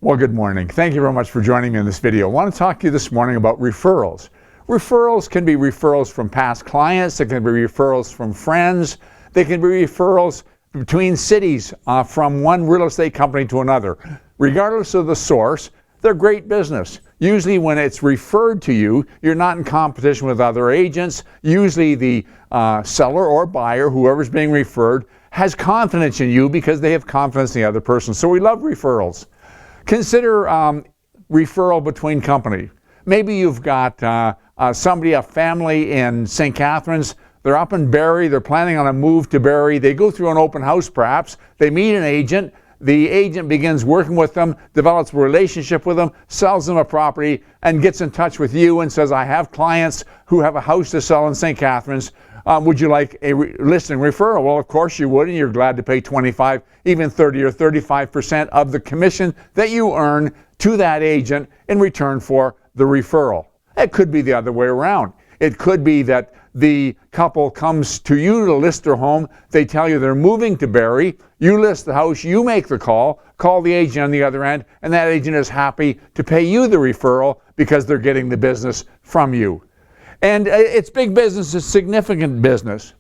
Well, good morning. Thank you very much for joining me in this video. I want to talk to you this morning about referrals. Referrals can be referrals from past clients. They can be referrals from friends. They can be referrals between cities from one real estate company to another. Regardless of the source, they're great business. Usually when it's referred to you, you're not in competition with other agents. Usually the seller or buyer, whoever's being referred, has confidence in you because they have confidence in the other person. So we love referrals. Consider referral between companies. Maybe you've got somebody, a family in St. Catharines. They're up in Barrie. They're planning on a move to Barrie. They go through an open house perhaps. They meet an agent. The agent begins working with them, develops a relationship with them, sells them a property, and gets in touch with you and says, I have clients who have a house to sell in St. Catharines. Would you like a listing referral? Well, of course you would, and you're glad to pay 25, even 30 or 35% of the commission that you earn to that agent in return for the referral. It could be the other way around. It could be that the couple comes to you to list their home. They tell you they're moving to Barrie. You list the house. You make the call the agent on the other end, and that agent is happy to pay you the referral because they're getting the business from you. And it's big business, it's significant business.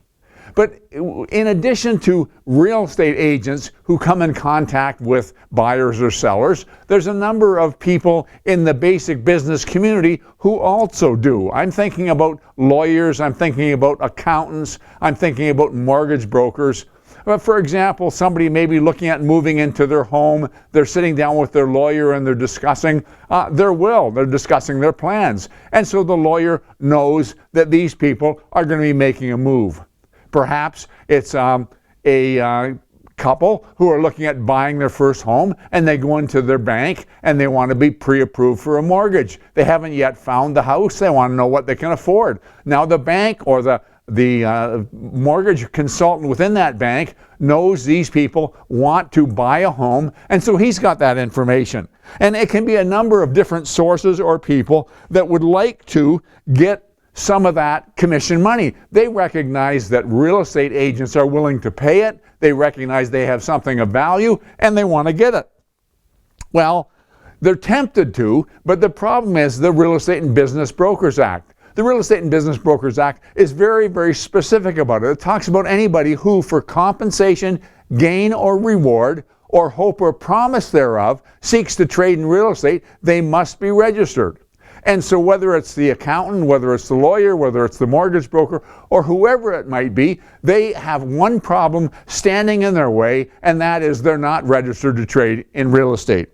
But in addition to real estate agents who come in contact with buyers or sellers, there's a number of people in the basic business community who also do. I'm thinking about lawyers, I'm thinking about accountants, I'm thinking about mortgage brokers. For example, somebody may be looking at moving into their home. They're sitting down with their lawyer and they're discussing their will. They're discussing their plans. And so the lawyer knows that these people are going to be making a move. Perhaps it's a couple who are looking at buying their first home, and they go into their bank and they want to be pre-approved for a mortgage. They haven't yet found the house. They want to know what they can afford. Now the bank or the mortgage consultant within that bank knows these people want to buy a home, and so he's got that information. And it can be a number of different sources or people that would like to get some of that commission money. They recognize that real estate agents are willing to pay it. They recognize they have something of value, and they want to get it. Well, they're tempted to, but the problem is the Real Estate and Business Brokers Act. The Real Estate and Business Brokers Act is very, very specific about it. It talks about anybody who, for compensation, gain or reward, or hope or promise thereof, seeks to trade in real estate, they must be registered. And so whether it's the accountant, whether it's the lawyer, whether it's the mortgage broker, or whoever it might be, they have one problem standing in their way, and that is they're not registered to trade in real estate.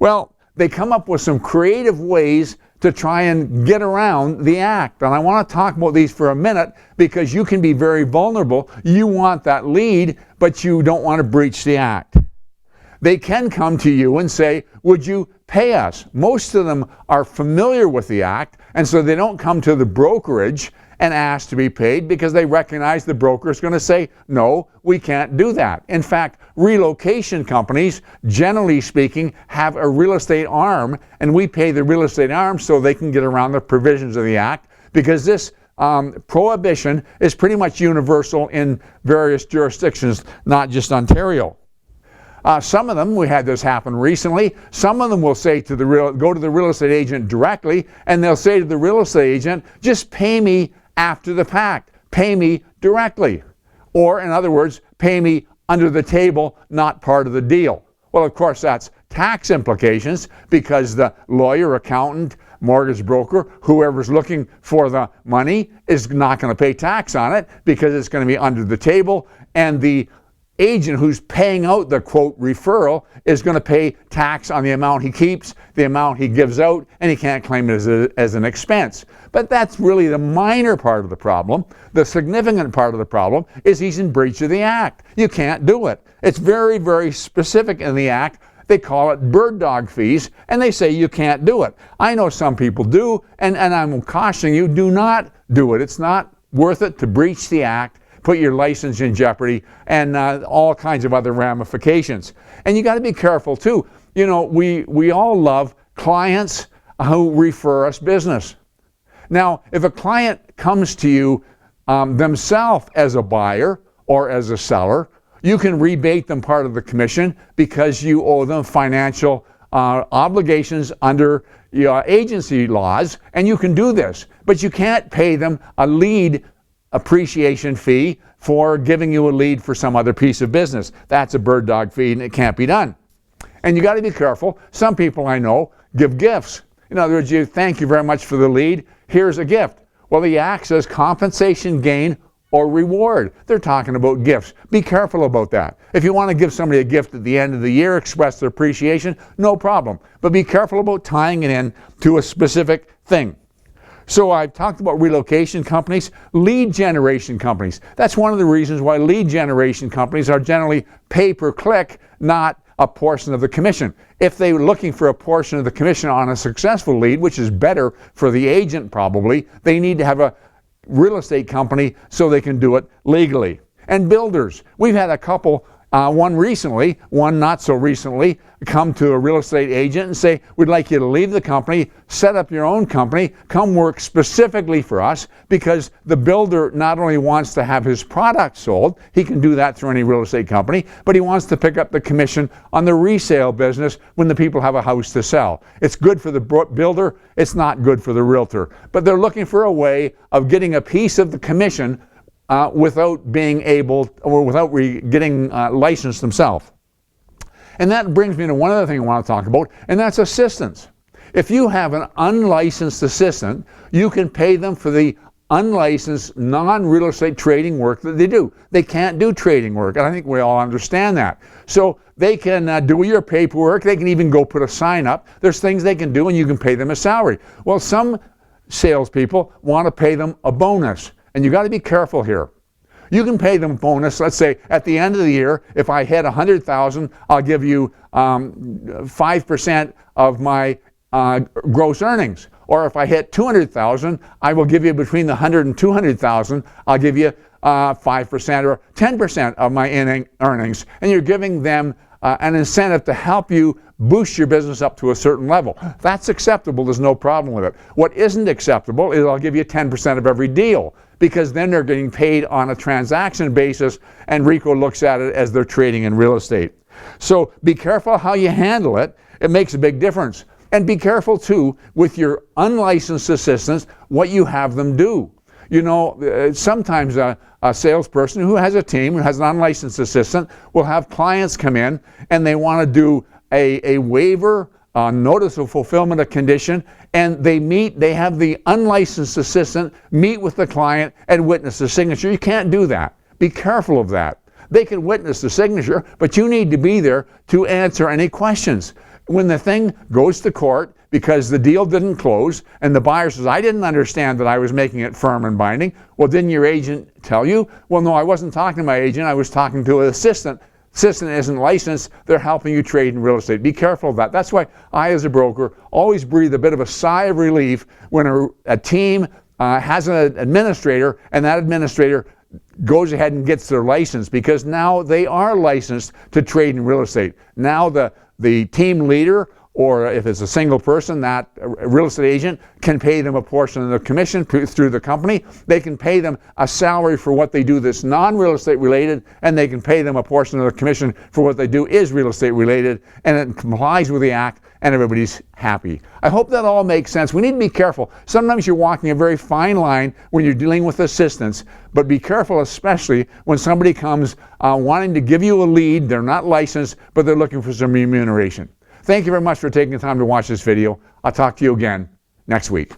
Well, they come up with some creative ways to try and get around the act. And I want to talk about these for a minute because you can be very vulnerable. You want that lead, but you don't want to breach the act. They can come to you and say, would you pay us? Most of them are familiar with the act, and so they don't come to the brokerage and ask to be paid because they recognize the broker is going to say, no, we can't do that. In fact, relocation companies, generally speaking, have a real estate arm, and we pay the real estate arm so they can get around the provisions of the act, because this prohibition is pretty much universal in various jurisdictions, not just Ontario. Some of them, we had this happen recently, some of them will say to go to the real estate agent directly, and they'll say to the real estate agent, just pay me after the fact, pay me directly. Or in other words, pay me under the table, not part of the deal. Well, of course, that's tax implications because the lawyer, accountant, mortgage broker, whoever's looking for the money is not going to pay tax on it because it's going to be under the table, and the agent who's paying out the quote referral is going to pay tax on the amount he keeps, the amount he gives out, and he can't claim it as an expense. But that's really the minor part of the problem. The significant part of the problem is he's in breach of the act. You can't do it. It's very, very specific in the act. They call it bird dog fees, and they say you can't do it. I know some people do, and I'm cautioning you, do not do it. It's not worth it to breach the act, put your license in jeopardy, and all kinds of other ramifications. And you got to be careful too. You know, we all love clients who refer us business. Now, if a client comes to you themselves as a buyer or as a seller, you can rebate them part of the commission because you owe them financial obligations under agency laws, and you can do this. But you can't pay them a lead appreciation fee for giving you a lead for some other piece of business. That's a bird dog fee, and it can't be done. And you got to be careful. Some people I know give gifts. In other words, you thank you very much for the lead. Here's a gift. Well, the acts as compensation, gain, or reward. They're talking about gifts. Be careful about that. If you want to give somebody a gift at the end of the year, express their appreciation, no problem. But be careful about tying it in to a specific thing. So I've talked about relocation companies, lead generation companies. That's one of the reasons why lead generation companies are generally pay per click, not a portion of the commission. If they were looking for a portion of the commission on a successful lead, which is better for the agent probably, they need to have a real estate company so they can do it legally. And builders. We've had a couple, one recently, one not so recently, come to a real estate agent and say, we'd like you to leave the company, set up your own company, come work specifically for us, because the builder not only wants to have his product sold, he can do that through any real estate company, but he wants to pick up the commission on the resale business when the people have a house to sell. It's good for the builder, it's not good for the realtor. But they're looking for a way of getting a piece of the commission without being able, or without getting licensed themselves. And that brings me to one other thing I want to talk about, and that's assistants. If you have an unlicensed assistant, you can pay them for the unlicensed, non-real estate trading work that they do. They can't do trading work, and I think we all understand that. So they can do your paperwork, they can even go put a sign up. There's things they can do, and you can pay them a salary. Well, some salespeople want to pay them a bonus, and you got to be careful here. You can pay them a bonus. Let's say at the end of the year, if I hit $100,000, I'll give you 5% of my gross earnings. Or if I hit $200,000, I will give you between the $100,000 and $200,000. I'll give you 5% or 10% of my earnings, and you're giving them an incentive to help you boost your business up to a certain level. That's acceptable. There's no problem with it. What isn't acceptable is I'll give you 10% of every deal, because then they're getting paid on a transaction basis, and RICO looks at it as they're trading in real estate. So be careful how you handle it. It makes a big difference. And be careful too with your unlicensed assistants, what you have them do. You know, sometimes a salesperson who has a team, who has an unlicensed assistant, will have clients come in and they want to do a waiver, notice of fulfillment of condition, and they have the unlicensed assistant meet with the client and witness the signature. You can't do that. Be careful of that. They can witness the signature, but you need to be there to answer any questions. When the thing goes to court because the deal didn't close and the buyer says, I didn't understand that I was making it firm and binding, well, didn't your agent tell you? Well, no, I wasn't talking to my agent. I was talking to an assistant. Assistant isn't licensed. They're helping you trade in real estate. Be careful of that. That's why I, as a broker, always breathe a bit of a sigh of relief when a team has an administrator, and that administrator goes ahead and gets their license, because now they are licensed to trade in real estate. Now the team leader, or if it's a single person, that real estate agent can pay them a portion of their commission through the company. They can pay them a salary for what they do that's non-real estate related, and they can pay them a portion of their commission for what they do is real estate related, and it complies with the act, and everybody's happy. I hope that all makes sense. We need to be careful. Sometimes you're walking a very fine line when you're dealing with assistants, but be careful especially when somebody comes wanting to give you a lead. They're not licensed, but they're looking for some remuneration. Thank you very much for taking the time to watch this video. I'll talk to you again next week.